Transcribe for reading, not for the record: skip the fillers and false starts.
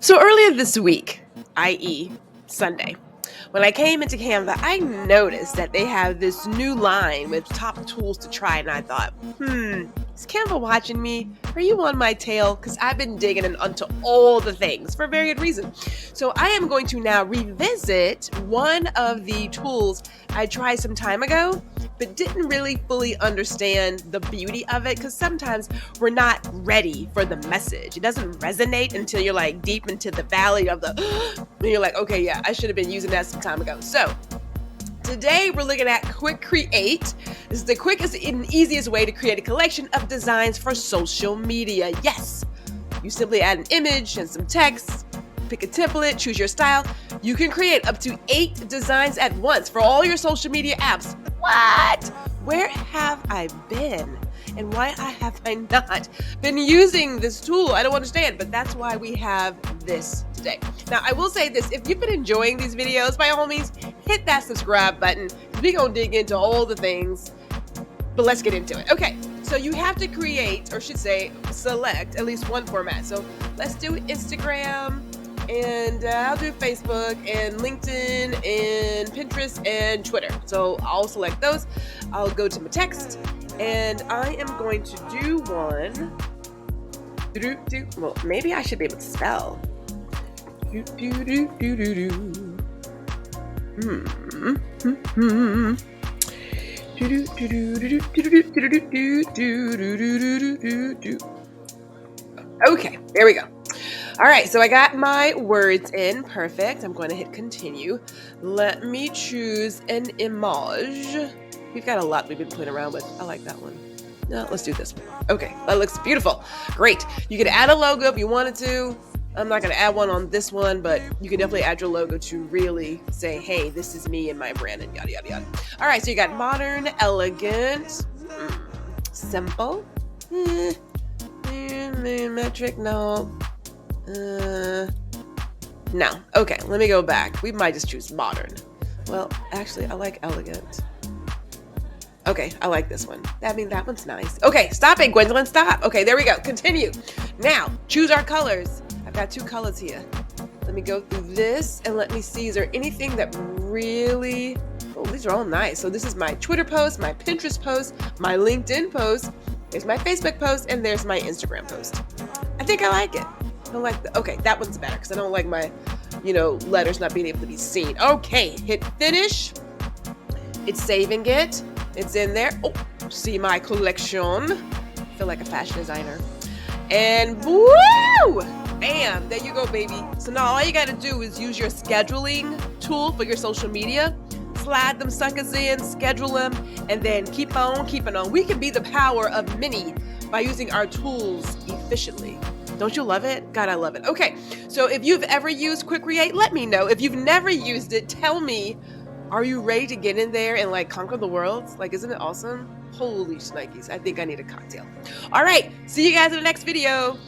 So earlier this week, i.e., Sunday, when I came into Canva, I noticed that they have this new line with top tools to try, and I thought, is Canva watching me? Are you on my tail? Because I've been digging into all the things for very good reason. So I am going to now revisit one of the tools I tried some time ago, but didn't really fully understand the beauty of it, because sometimes we're not ready for the message. It doesn't resonate until you're like deep into the valley of the, and you're like, okay, yeah, I should have been using that some time ago. So today we're looking at Quick Create. This is the quickest and easiest way to create a collection of designs for social media. Yes, you simply add an image and some text, pick a template, choose your style. You can create up to 8 designs at once for all your social media apps. What? Where have I been? And why have I not been using this tool? I don't understand, but that's why we have this today. Now, I will say this, if you've been enjoying these videos, by all means, hit that subscribe button. We're gonna dig into all the things, but let's get into it. Okay, so you have to create, or should say, select at least one format. So let's do Instagram, and I'll do Facebook and LinkedIn and Pinterest and Twitter. So I'll select those. I'll go to my text, and I am going to do one. Well, maybe I should be able to spell. Okay, there we go. All right, so I got my words in. Perfect. I'm going to hit continue. Let me choose an image. We've got a lot we've been playing around with. I like that one. No, let's do this one. Okay, that looks beautiful. Great. You could add a logo if you wanted to. I'm not going to add one on this one, but you can definitely add your logo to really say, hey, this is me and my brand and yada, yada, yada. All right, so you got modern, elegant, simple, metric, no. No. Okay, let me go back. We might just choose modern. Well, actually, I like elegant. Okay, I like this one. I mean, that one's nice. Okay, stop it, Gwendolyn, stop. Okay, there we go. Continue. Now, choose our colors. I've got 2 colors here. Let me go through this and let me see, is there anything that really, oh, these are all nice. So this is my Twitter post, my Pinterest post, my LinkedIn post, there's my Facebook post, and there's my Instagram post. I think I like it. I don't like okay, that one's better because I don't like my, letters not being able to be seen. Okay, hit finish. It's saving it. It's in there. Oh, see my collection. I feel like a fashion designer. And woo! Bam, there you go, baby. So now all you got to do is use your scheduling tool for your social media. Slide them suckers in, schedule them, and then keep on keeping on. We can be the power of many by using our tools efficiently. Don't you love it? God, I love it. Okay, so if you've ever used Quick Create, let me know. If you've never used it, tell me, are you ready to get in there and conquer the world? Isn't it awesome? Holy shnikes, I think I need a cocktail. All right, see you guys in the next video.